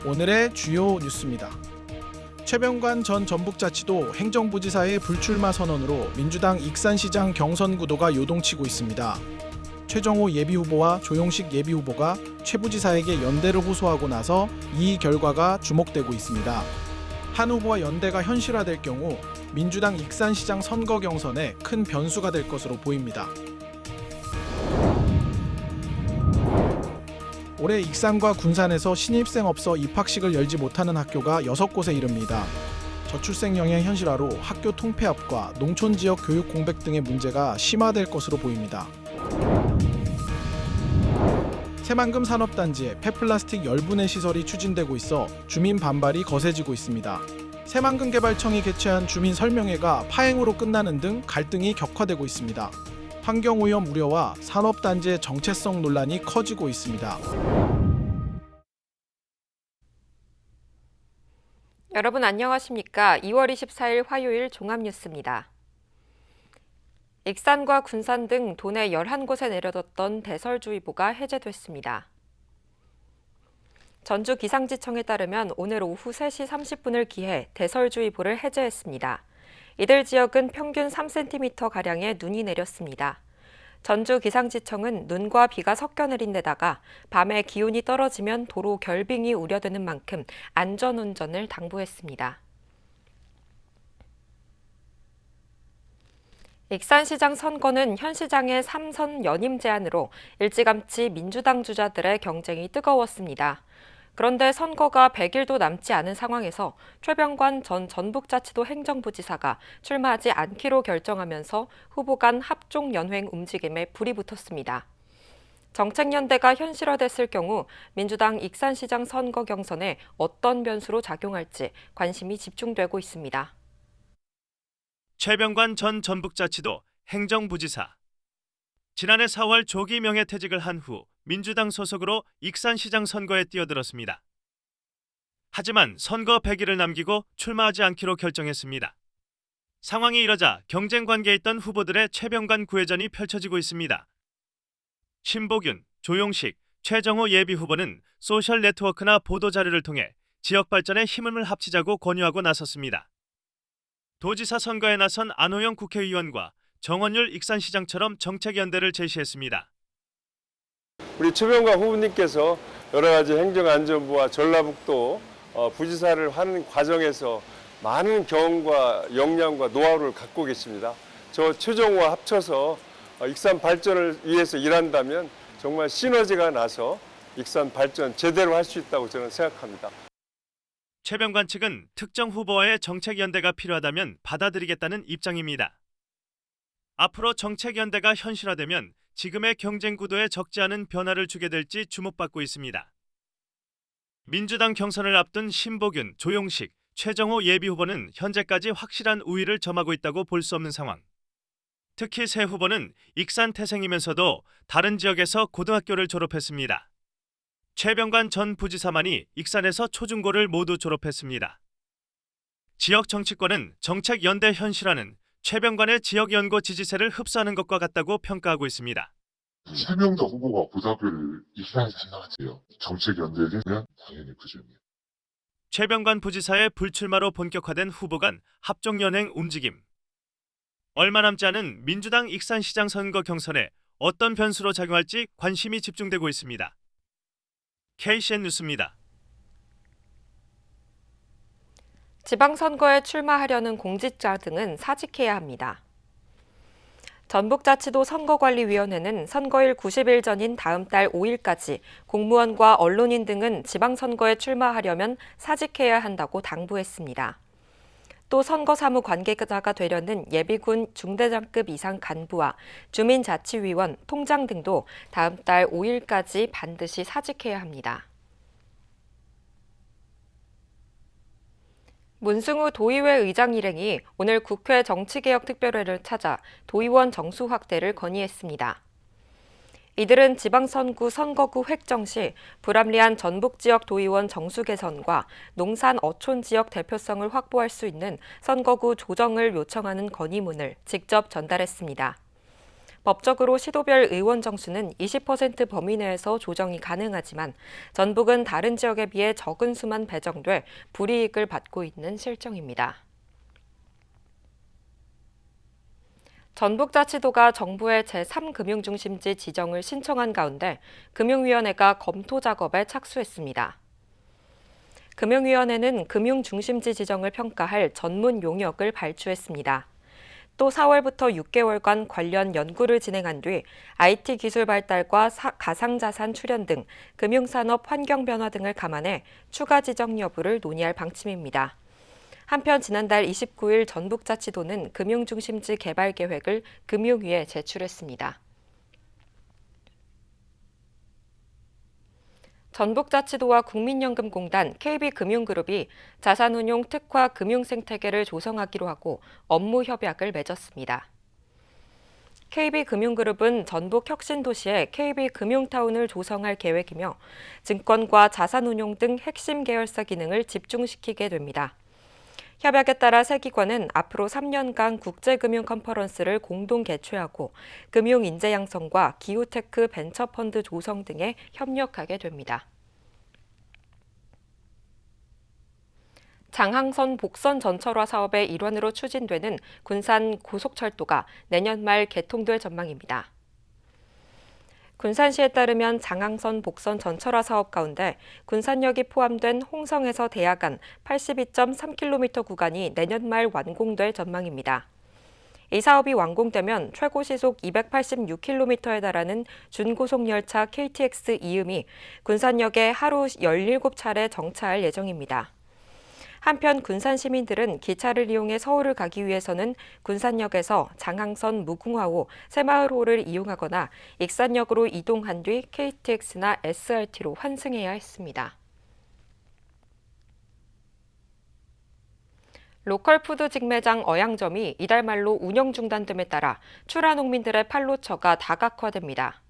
오늘의 주요 뉴스입니다. 최병관 전 전북자치도 행정부지사의 불출마 선언으로 민주당 익산시장 경선 구도가 요동치고 있습니다. 최정호 예비후보와 조용식 예비후보가 최 부지사에게 연대를 호소하고 나서 이 결과가 주목되고 있습니다. 한 후보와 연대가 현실화될 경우 민주당 익산시장 선거 경선에 큰 변수가 될 것으로 보입니다. 올해 익산과 군산에서 신입생 없어 입학식을 열지 못하는 학교가 6곳에 이릅니다. 저출생령의 현실화로 학교 통폐합과 농촌지역 교육 공백 등의 문제가 심화될 것으로 보입니다. 새만금 산업단지에 폐플라스틱 열분해 시설이 추진되고 있어 주민 반발이 거세지고 있습니다. 새만금 개발청이 개최한 주민 설명회가 파행으로 끝나는 등 갈등이 격화되고 있습니다. 환경오염 우려와 산업단지의 정체성 논란이 커지고 있습니다. 여러분 안녕하십니까? 2월 24일 화요일 종합뉴스입니다. 익산과 군산 등 도내 11곳에 내려졌던 대설주의보가 해제됐습니다. 전주기상지청에 따르면 오늘 오후 3시 30분을 기해 대설주의보를 해제했습니다. 이들 지역은 평균 3cm가량의 눈이 내렸습니다. 전주기상지청은 눈과 비가 섞여 내린 데다가 밤에 기온이 떨어지면 도로 결빙이 우려되는 만큼 안전운전을 당부했습니다. 익산시장 선거는 현 시장의 3선 연임 제안으로 일찌감치 민주당 주자들의 경쟁이 뜨거웠습니다. 그런데 선거가 100일도 남지 않은 상황에서 최병관 전 전북자치도 행정부지사가 출마하지 않기로 결정하면서 후보 간 합종 연횡 움직임에 불이 붙었습니다. 정책연대가 현실화됐을 경우 민주당 익산시장 선거 경선에 어떤 변수로 작용할지 관심이 집중되고 있습니다. 최병관 전 전북자치도 행정부지사. 지난해 4월 조기 명예퇴직을 한 후 민주당 소속으로 익산시장 선거에 뛰어들었습니다. 하지만 선거 100일을 남기고 출마하지 않기로 결정했습니다. 상황이 이러자 경쟁 관계에 있던 후보들의 최병관 구회전이 펼쳐지고 있습니다. 신보균, 조용식, 최정호 예비후보는 소셜 네트워크나 보도자료를 통해 지역 발전에 힘을 합치자고 권유하고 나섰습니다. 도지사 선거에 나선 안호영 국회의원과 정원율 익산시장처럼 정책연대를 제시했습니다. 우리 최병관 후보님께서 여러 가지 행정안전부와 전라북도 부지사를 하는 과정에서 많은 경험과 역량과 노하우를 갖고 계십니다. 저 최정호와 합쳐서 익산 발전을 위해서 일한다면 정말 시너지가 나서 익산 발전 제대로 할 수 있다고 저는 생각합니다. 최병관 측은 특정 후보와의 정책연대가 필요하다면 받아들이겠다는 입장입니다. 앞으로 정책연대가 현실화되면 지금의 경쟁 구도에 적지 않은 변화를 주게 될지 주목받고 있습니다. 민주당 경선을 앞둔 신보균, 조용식, 최정호 예비후보는 현재까지 확실한 우위를 점하고 있다고 볼 수 없는 상황. 특히 새 후보는 익산 태생이면서도 다른 지역에서 고등학교를 졸업했습니다. 최병관 전 부지사만이 익산에서 초중고를 모두 졸업했습니다. 지역 정치권은 정책 연대 현실화는 최병관의 지역연고 지지세를 흡수하는 것과 같다고 평가하고 있습니다. 최명덕 후보가 고등학교를 익산에서 생각하세요. 정책 연대를 하면 당연히 그 점이에요. 최병관 부지사의 불출마로 본격화된 후보 간 합종 연행 움직임. 얼마 남지 않은 민주당 익산시장 선거 경선에 어떤 변수로 작용할지 관심이 집중되고 있습니다. KCN 뉴스입니다. 지방선거에 출마하려는 공직자 등은 사직해야 합니다. 전북자치도 선거관리위원회는 선거일 90일 전인 다음 달 5일까지 공무원과 언론인 등은 지방선거에 출마하려면 사직해야 한다고 당부했습니다. 또 선거사무 관계자가 되려는 예비군 중대장급 이상 간부와 주민자치위원, 통장 등도 다음 달 5일까지 반드시 사직해야 합니다. 문승우 도의회 의장 일행이 오늘 국회 정치개혁특별회를 찾아 도의원 정수 확대를 건의했습니다. 이들은 지방선구 선거구 획정 시 불합리한 전북지역 도의원 정수 개선과 농산 어촌 지역 대표성을 확보할 수 있는 선거구 조정을 요청하는 건의문을 직접 전달했습니다. 법적으로 시도별 의원 정수는 20% 범위 내에서 조정이 가능하지만 전북은 다른 지역에 비해 적은 수만 배정돼 불이익을 받고 있는 실정입니다. 전북자치도가 정부의 제3금융중심지 지정을 신청한 가운데 금융위원회가 검토 작업에 착수했습니다. 금융위원회는 금융중심지 지정을 평가할 전문 용역을 발주했습니다. 또 4월부터 6개월간 관련 연구를 진행한 뒤 IT 기술 발달과 가상자산 출현 등 금융산업 환경 변화 등을 감안해 추가 지정 여부를 논의할 방침입니다. 한편 지난달 29일 전북자치도는 금융중심지 개발 계획을 금융위에 제출했습니다. 전북자치도와 국민연금공단, KB금융그룹이 자산운용 특화 금융생태계를 조성하기로 하고 업무 협약을 맺었습니다. KB금융그룹은 전북 혁신도시에 KB금융타운을 조성할 계획이며 증권과 자산운용 등 핵심 계열사 기능을 집중시키게 됩니다. 협약에 따라 세 기관은 앞으로 3년간 국제금융 컨퍼런스를 공동 개최하고 금융 인재 양성과 기후테크 벤처펀드 조성 등에 협력하게 됩니다. 장항선 복선 전철화 사업의 일환으로 추진되는 군산 고속철도가 내년 말 개통될 전망입니다. 군산시에 따르면 장항선 복선 전철화 사업 가운데 군산역이 포함된 홍성에서 대야간 82.3km 구간이 내년 말 완공될 전망입니다. 이 사업이 완공되면 최고 시속 286km에 달하는 준고속열차 KTX 이음이 군산역에 하루 17차례 정차할 예정입니다. 한편 군산 시민들은 기차를 이용해 서울을 가기 위해서는 군산역에서 장항선 무궁화호, 새마을호를 이용하거나 익산역으로 이동한 뒤 KTX나 SRT로 환승해야 했습니다. 로컬푸드 직매장 어양점이 이달 말로 운영 중단됨에 따라 출하 농민들의 판로처가 다각화됩니다.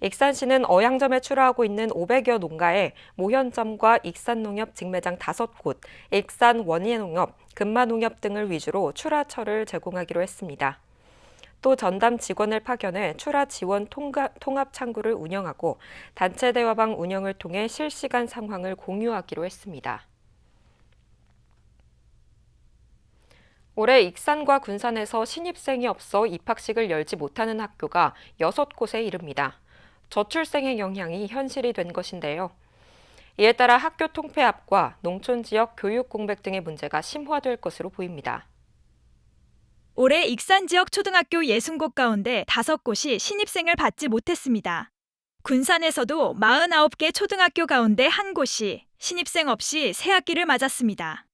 익산시는 어양점에 출하하고 있는 500여 농가에 모현점과 익산농협 직매장 5곳, 익산 원예농협, 금마농협 등을 위주로 출하처를 제공하기로 했습니다. 또 전담 직원을 파견해 출하 지원 통합 창구를 운영하고 단체 대화방 운영을 통해 실시간 상황을 공유하기로 했습니다. 올해 익산과 군산에서 신입생이 없어 입학식을 열지 못하는 학교가 6곳에 이릅니다. 저출생의 영향이 현실이 된 것인데요. 이에 따라 학교 통폐합과 농촌 지역 교육 공백 등의 문제가 심화될 것으로 보입니다. 올해 익산 지역 초등학교 60곳 가운데 5곳이 신입생을 받지 못했습니다. 군산에서도 49개 초등학교 가운데 1곳이 신입생 없이 새 학기를 맞았습니다.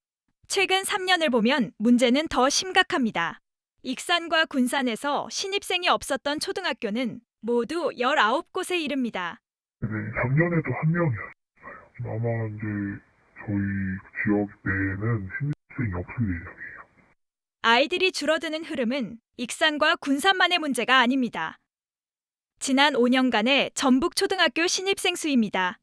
최근 3년을 보면 문제는 더 심각합니다. 익산과 군산에서 신입생이 없었던 초등학교는 모두 19곳에 이릅니다. 네, 작년에도 한 명이었어요. 아마 이제 저희 지역 내에는 신입생이 없을 예정이에요. 아이들이 줄어드는 흐름은 익산과 군산만의 문제가 아닙니다. 지난 5년간의 전북 초등학교 신입생 수입니다.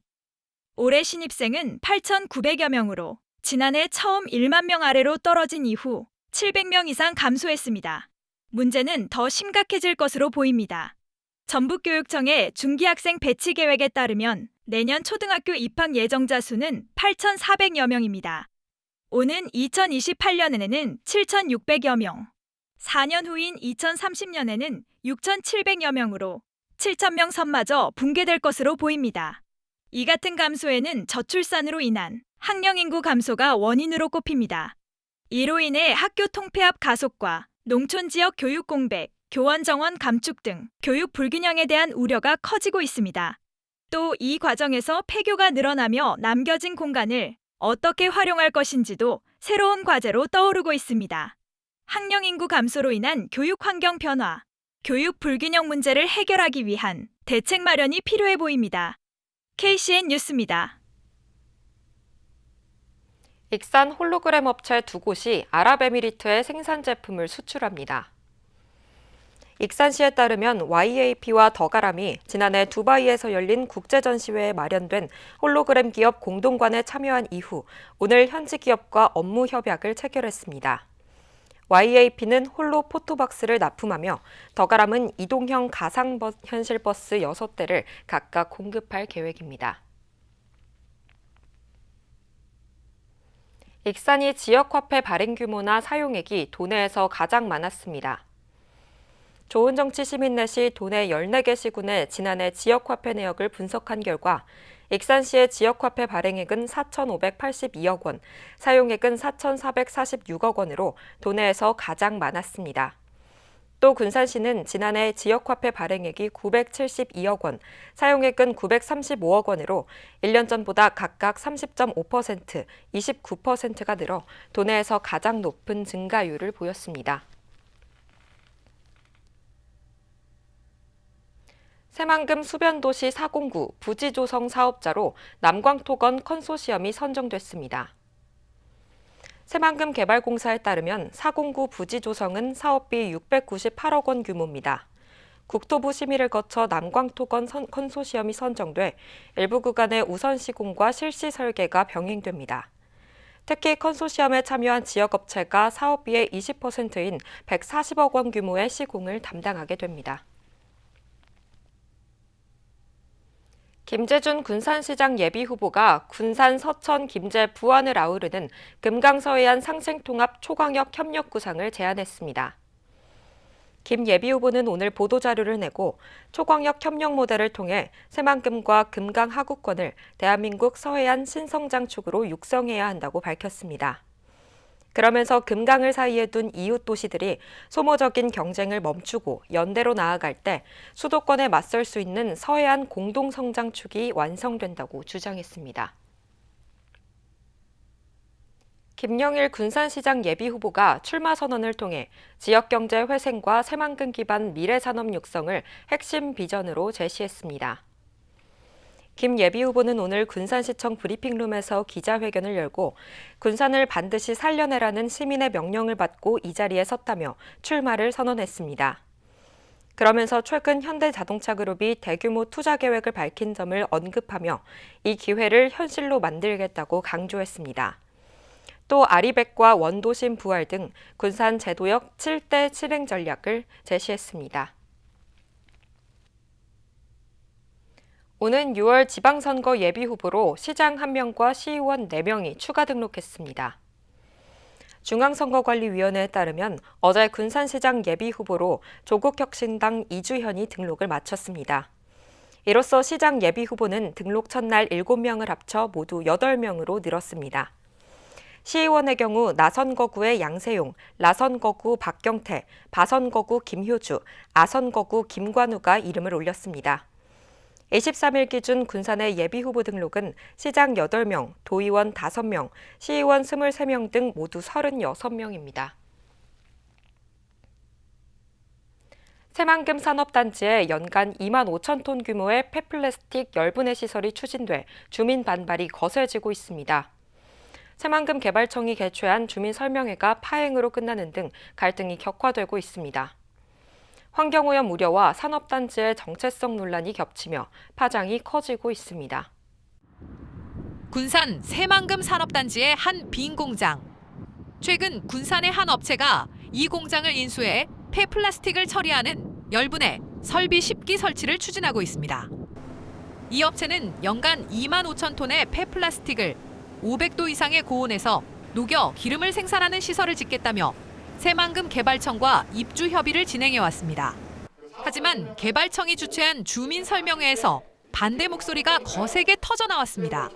올해 신입생은 8,900여 명으로 지난해 처음 1만 명 아래로 떨어진 이후 700명 이상 감소했습니다. 문제는 더 심각해질 것으로 보입니다. 전북교육청의 중기학생 배치 계획에 따르면 내년 초등학교 입학 예정자 수는 8,400여 명입니다. 오는 2028년에는 7,600여 명, 4년 후인 2030년에는 6,700여 명으로 7,000명 선마저 붕괴될 것으로 보입니다. 이 같은 감소에는 저출산으로 인한 학령 인구 감소가 원인으로 꼽힙니다. 이로 인해 학교 통폐합 가속과 농촌 지역 교육 공백, 교원 정원 감축 등 교육 불균형에 대한 우려가 커지고 있습니다. 또 이 과정에서 폐교가 늘어나며 남겨진 공간을 어떻게 활용할 것인지도 새로운 과제로 떠오르고 있습니다. 학령 인구 감소로 인한 교육 환경 변화, 교육 불균형 문제를 해결하기 위한 대책 마련이 필요해 보입니다. KCN 뉴스입니다. 익산 홀로그램 업체 2곳이 아랍에미리트에 생산 제품을 수출합니다. 익산시에 따르면 YAP와 더가람이 지난해 두바이에서 열린 국제전시회에 마련된 홀로그램 기업 공동관에 참여한 이후 오늘 현지 기업과 업무 협약을 체결했습니다. YAP는 홀로 포토박스를 납품하며 더가람은 이동형 가상현실버스 6대를 각각 공급할 계획입니다. 익산이 지역화폐 발행 규모나 사용액이 도내에서 가장 많았습니다. 좋은정치 시민넷이 도내 14개 시군의 지난해 지역화폐 내역을 분석한 결과 익산시의 지역화폐 발행액은 4,582억 원, 사용액은 4,446억 원으로 도내에서 가장 많았습니다. 또 군산시는 지난해 지역화폐 발행액이 972억 원, 사용액은 935억 원으로 1년 전보다 각각 30.5%, 29%가 늘어 도내에서 가장 높은 증가율을 보였습니다. 새만금 수변도시 409 부지조성 사업자로 남광토건 컨소시엄이 선정됐습니다. 새만금 개발공사에 따르면 409 부지조성은 사업비 698억 원 규모입니다. 국토부 심의를 거쳐 남광토건 컨소시엄이 선정돼 일부 구간의 우선 시공과 실시 설계가 병행됩니다. 특히 컨소시엄에 참여한 지역업체가 사업비의 20%인 140억 원 규모의 시공을 담당하게 됩니다. 김재준 군산시장 예비후보가 군산 서천 김제 부안을 아우르는 금강서해안 상생통합 초광역 협력구상을 제안했습니다. 김 예비후보는 오늘 보도자료를 내고 초광역 협력 모델을 통해 새만금과 금강 하구권을 대한민국 서해안 신성장축으로 육성해야 한다고 밝혔습니다. 그러면서 금강을 사이에 둔 이웃 도시들이 소모적인 경쟁을 멈추고 연대로 나아갈 때 수도권에 맞설 수 있는 서해안 공동성장축이 완성된다고 주장했습니다. 김영일 군산시장 예비후보가 출마 선언을 통해 지역경제 회생과 새만금 기반 미래산업 육성을 핵심 비전으로 제시했습니다. 김 예비후보는 오늘 군산시청 브리핑룸에서 기자회견을 열고 군산을 반드시 살려내라는 시민의 명령을 받고 이 자리에 섰다며 출마를 선언했습니다. 그러면서 최근 현대자동차그룹이 대규모 투자 계획을 밝힌 점을 언급하며 이 기회를 현실로 만들겠다고 강조했습니다. 또 아리백과 원도심 부활 등 군산 제도역 7대 실행 전략을 제시했습니다. 오는 6월 지방선거 예비후보로 시장 1명과 시의원 4명이 추가 등록했습니다. 중앙선거관리위원회에 따르면 어제 군산시장 예비후보로 조국혁신당 이주현이 등록을 마쳤습니다. 이로써 시장 예비후보는 등록 첫날 7명을 합쳐 모두 8명으로 늘었습니다. 시의원의 경우 나선거구의 양세용, 라선거구 박경태, 바선거구 김효주, 아선거구 김관우가 이름을 올렸습니다. 23일 기준 군산의 예비후보 등록은 시장 8명, 도의원 5명, 시의원 23명 등 모두 36명입니다. 새만금 산업단지에 연간 2만 5천 톤 규모의 폐플라스틱 열분해 시설이 추진돼 주민 반발이 거세지고 있습니다. 새만금 개발청이 개최한 주민 설명회가 파행으로 끝나는 등 갈등이 격화되고 있습니다. 환경오염 우려와 산업단지의 정체성 논란이 겹치며 파장이 커지고 있습니다. 군산 새만금 산업단지의 한 빈 공장. 최근 군산의 한 업체가 이 공장을 인수해 폐플라스틱을 처리하는 열분해 설비 10기 설치를 추진하고 있습니다. 이 업체는 연간 2만 5천 톤의 폐플라스틱을 500도 이상의 고온에서 녹여 기름을 생산하는 시설을 짓겠다며 새만금 개발청과 입주 협의를 진행해왔습니다. 하지만 개발청이 주최한 주민 설명회에서 반대 목소리가 거세게 터져나왔습니다.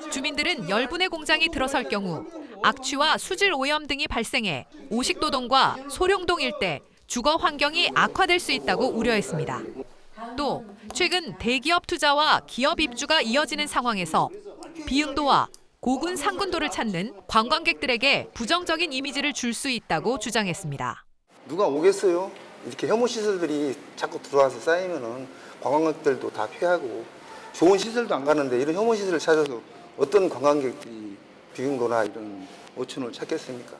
주민들은 열분해 공장이 들어설 경우 악취와 수질 오염 등이 발생해 오식도동과 소룡동 일대 주거 환경이 악화될 수 있다고 우려했습니다. 또 최근 대기업 투자와 기업 입주가 이어지는 상황에서 비응도와 고군 상군도를 찾는 관광객들에게 부정적인 이미지를 줄 수 있다고 주장했습니다. 누가 오겠어요? 이렇게 혐오 시설들이 자꾸 들어와서 쌓이면은 관광객들도 다 피하고 좋은 시설도 안 가는데 이런 혐오 시설을 찾아서 어떤 관광객들이 비응도나 이런 오천을 찾겠습니까?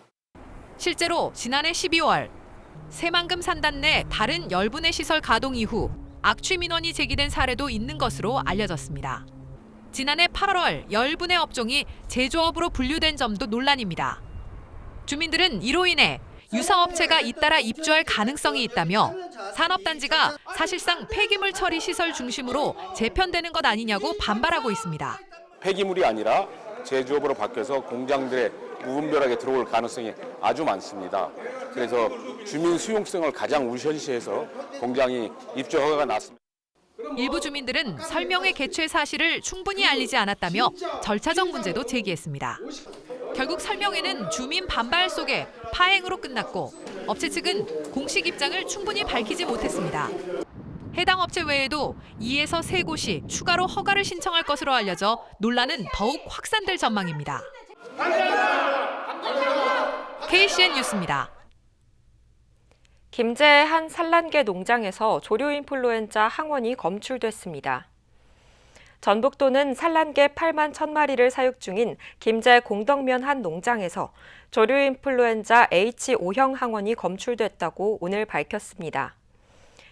실제로 지난해 12월 새만금 산단 내 다른 열분해 시설 가동 이후 악취 민원이 제기된 사례도 있는 것으로 알려졌습니다. 지난해 8월 열분해 업종이 제조업으로 분류된 점도 논란입니다. 주민들은 이로 인해 유사업체가 잇따라 입주할 가능성이 있다며 산업단지가 사실상 폐기물 처리 시설 중심으로 재편되는 것 아니냐고 반발하고 있습니다. 폐기물이 아니라 제조업으로 바뀌어서 공장들의 무분별하게 들어올 가능성이 아주 많습니다. 그래서 주민 수용성을 가장 우선시해서 공장이 입주 허가가 났습니다. 일부 주민들은 설명회 개최 사실을 충분히 알리지 않았다며 절차적 문제도 제기했습니다. 결국 설명회는 주민 반발 속에 파행으로 끝났고 업체 측은 공식 입장을 충분히 밝히지 못했습니다. 해당 업체 외에도 2에서 3곳이 추가로 허가를 신청할 것으로 알려져 논란은 더욱 확산될 전망입니다. KCN 뉴스입니다. 김제의 한 산란계 농장에서 조류 인플루엔자 항원이 검출됐습니다. 전북도는 산란계 8만 1,000마리를 사육 중인 김제 공덕면 한 농장에서 조류 인플루엔자 H5형 항원이 검출됐다고 오늘 밝혔습니다.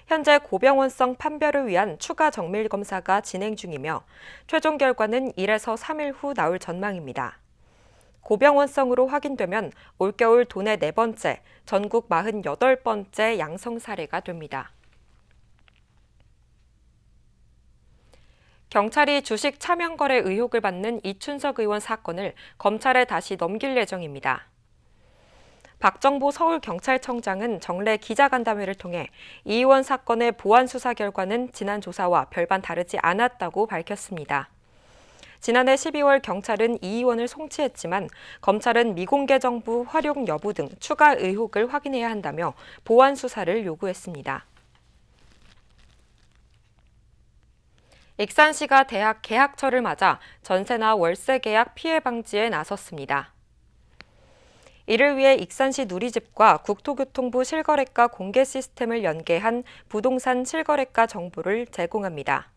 현재 고병원성 판별을 위한 추가 정밀 검사가 진행 중이며 최종 결과는 1에서 3일 후 나올 전망입니다. 고병원성으로 확인되면 올겨울 도내 4번째, 전국 48번째 양성 사례가 됩니다. 경찰이 주식 차명 거래 의혹을 받는 이춘석 의원 사건을 검찰에 다시 넘길 예정입니다. 박정보 서울경찰청장은 정례 기자간담회를 통해 이 의원 사건의 보안 수사 결과는 지난 조사와 별반 다르지 않았다고 밝혔습니다. 지난해 12월 경찰은 이 의원을 송치했지만 검찰은 미공개 정보 활용 여부 등 추가 의혹을 확인해야 한다며 보완 수사를 요구했습니다. 익산시가 대학 개학철을 맞아 전세나 월세 계약 피해 방지에 나섰습니다. 이를 위해 익산시 누리집과 국토교통부 실거래가 공개 시스템을 연계한 부동산 실거래가 정보를 제공합니다.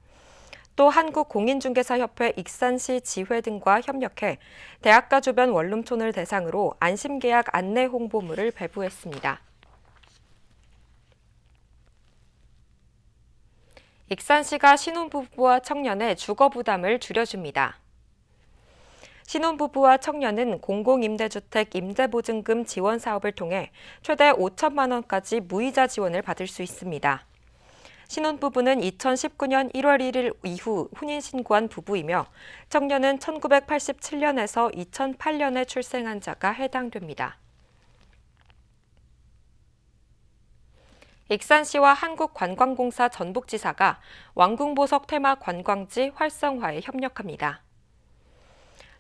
또 한국공인중개사협회 익산시 지회 등과 협력해 대학가 주변 원룸촌을 대상으로 안심계약 안내 홍보물을 배부했습니다. 익산시가 신혼부부와 청년의 주거 부담을 줄여줍니다. 신혼부부와 청년은 공공임대주택 임대보증금 지원 사업을 통해 최대 5천만 원까지 무이자 지원을 받을 수 있습니다. 신혼부부는 2019년 1월 1일 이후 혼인신고한 부부이며 청년은 1987년에서 2008년에 출생한 자가 해당됩니다. 익산시와 한국관광공사 전북지사가 왕궁보석 테마 관광지 활성화에 협력합니다.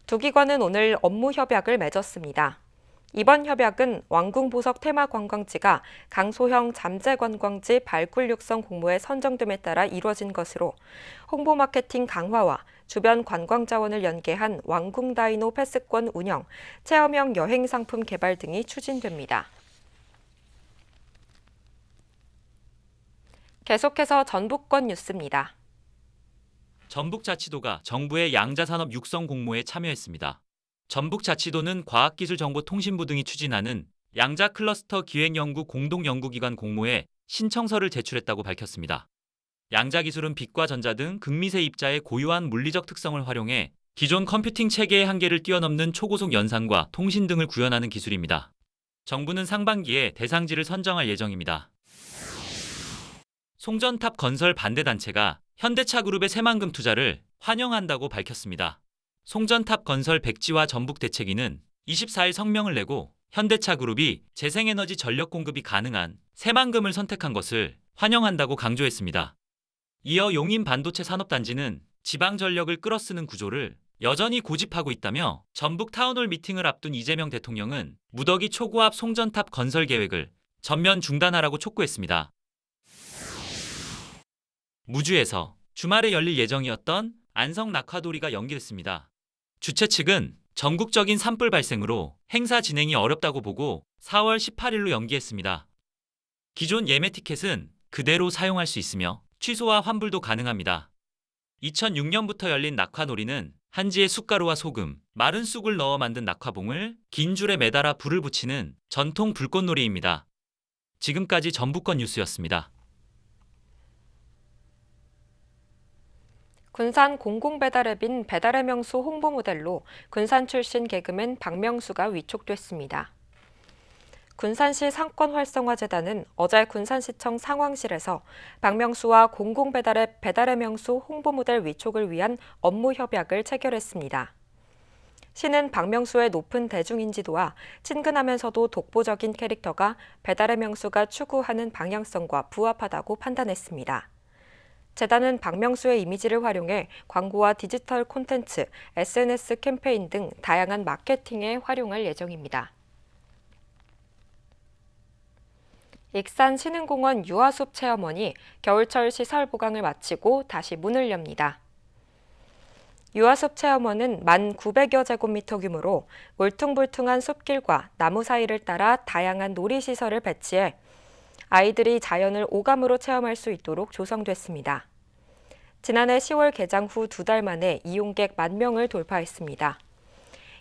두 기관은 오늘 업무 협약을 맺었습니다. 이번 협약은 왕궁보석 테마 관광지가 강소형 잠재 관광지 발굴 육성 공모에 선정됨에 따라 이루어진 것으로 홍보 마케팅 강화와 주변 관광 자원을 연계한 왕궁 다이노 패스권 운영, 체험형 여행 상품 개발 등이 추진됩니다. 계속해서 전북권 뉴스입니다. 전북자치도가 정부의 양자산업 육성 공모에 참여했습니다. 전북자치도는 과학기술정보통신부 등이 추진하는 양자 클러스터 기획연구 공동연구기관 공모에 신청서를 제출했다고 밝혔습니다. 양자기술은 빛과 전자 등 극미세 입자의 고유한 물리적 특성을 활용해 기존 컴퓨팅 체계의 한계를 뛰어넘는 초고속 연산과 통신 등을 구현하는 기술입니다. 정부는 상반기에 대상지를 선정할 예정입니다. 송전탑 건설 반대단체가 현대차그룹의 새만금 투자를 환영한다고 밝혔습니다. 송전탑 건설 백지화 전북대책위는 24일 성명을 내고 현대차그룹이 재생에너지 전력 공급이 가능한 새만금을 선택한 것을 환영한다고 강조했습니다. 이어 용인 반도체 산업단지는 지방 전력을 끌어쓰는 구조를 여전히 고집하고 있다며 전북 타운홀 미팅을 앞둔 이재명 대통령은 무더기 초고압 송전탑 건설 계획을 전면 중단하라고 촉구했습니다. 무주에서 주말에 열릴 예정이었던 안성 낙화도리가 연기됐습니다. 주최 측은 전국적인 산불 발생으로 행사 진행이 어렵다고 보고 4월 18일로 연기했습니다. 기존 예매 티켓은 그대로 사용할 수 있으며 취소와 환불도 가능합니다. 2006년부터 열린 낙화놀이는 한지에 숯가루와 소금, 마른 쑥을 넣어 만든 낙화봉을 긴 줄에 매달아 불을 붙이는 전통 불꽃놀이입니다. 지금까지 전북권 뉴스였습니다. 군산 공공배달앱인 배달의 명수 홍보 모델로 군산 출신 개그맨 박명수가 위촉됐습니다. 군산시 상권활성화재단은 어제 군산시청 상황실에서 박명수와 공공배달의 배달의 명수 홍보 모델 위촉을 위한 업무 협약을 체결했습니다. 시는 박명수의 높은 대중인지도와 친근하면서도 독보적인 캐릭터가 배달의 명수가 추구하는 방향성과 부합하다고 판단했습니다. 재단은 박명수의 이미지를 활용해 광고와 디지털 콘텐츠, SNS 캠페인 등 다양한 마케팅에 활용할 예정입니다. 익산 신흥공원 유아숲 체험원이 겨울철 시설 보강을 마치고 다시 문을 엽니다. 유아숲 체험원은 1,900여 제곱미터 규모로 울퉁불퉁한 숲길과 나무 사이를 따라 다양한 놀이시설을 배치해 아이들이 자연을 오감으로 체험할 수 있도록 조성됐습니다. 지난해 10월 개장 후 2달 만에 이용객 10,000명을 돌파했습니다.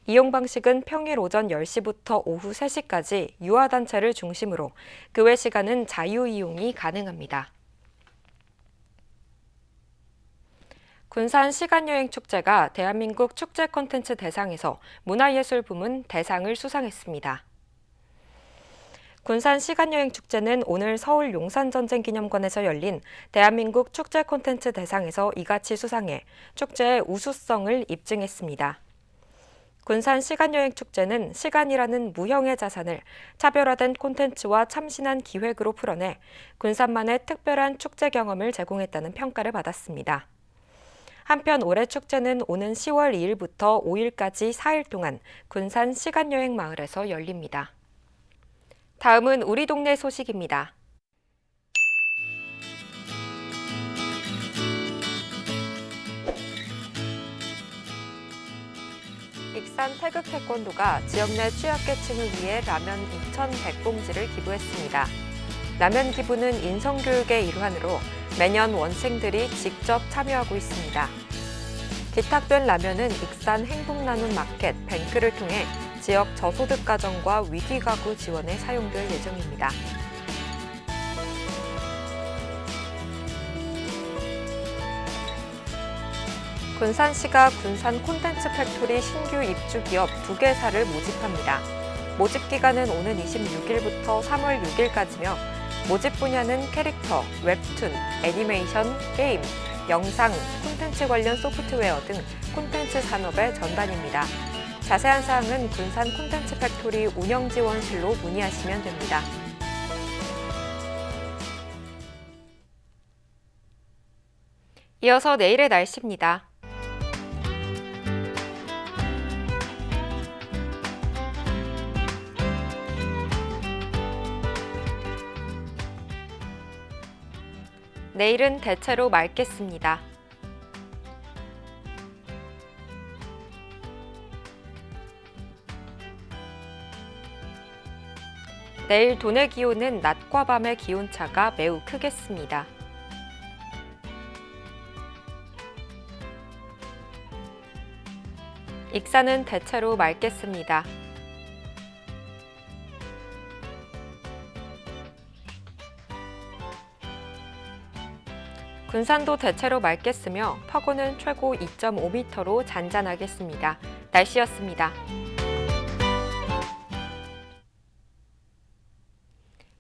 이용 방식은 평일 오전 10시부터 오후 3시까지 유아단체를 중심으로 그 외 시간은 자유 이용이 가능합니다. 군산 시간여행축제가 대한민국 축제 콘텐츠 대상에서 문화예술 부문 대상을 수상했습니다. 군산 시간여행축제는 오늘 서울 용산전쟁기념관에서 열린 대한민국 축제 콘텐츠 대상에서 이같이 수상해 축제의 우수성을 입증했습니다. 군산 시간여행축제는 시간이라는 무형의 자산을 차별화된 콘텐츠와 참신한 기획으로 풀어내 군산만의 특별한 축제 경험을 제공했다는 평가를 받았습니다. 한편 올해 축제는 오는 10월 2일부터 5일까지 4일 동안 군산 시간여행 마을에서 열립니다. 다음은 우리 동네 소식입니다. 익산 태극 태권도가 지역 내 취약계층을 위해 라면 2,100봉지를 기부했습니다. 라면 기부는 인성교육의 일환으로 매년 원생들이 직접 참여하고 있습니다. 기탁된 라면은 익산 행복나눔 마켓 뱅크를 통해 지역 저소득 가정과 위기 가구 지원에 사용될 예정입니다. 군산시가 군산 콘텐츠 팩토리 신규 입주 기업 2개사를 모집합니다. 모집 기간은 오는 26일부터 3월 6일까지며 모집 분야는 캐릭터, 웹툰, 애니메이션, 게임, 영상, 콘텐츠 관련 소프트웨어 등 콘텐츠 산업의 전반입니다. 자세한 사항은 군산 콘텐츠 팩토리 운영지원실로 문의하시면 됩니다. 이어서 내일의 날씨입니다. 내일은 대체로 맑겠습니다. 내일 도내 기온은 낮과 밤의 기온차가 매우 크겠습니다. 익산은 대체로 맑겠습니다. 군산도 대체로 맑겠으며 파고는 최고 2.5m로 잔잔하겠습니다. 날씨였습니다.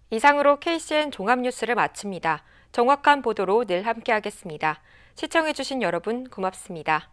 이상으로 KCN 종합뉴스를 마칩니다. 정확한 보도로 늘 함께하겠습니다. 시청해주신 여러분 고맙습니다.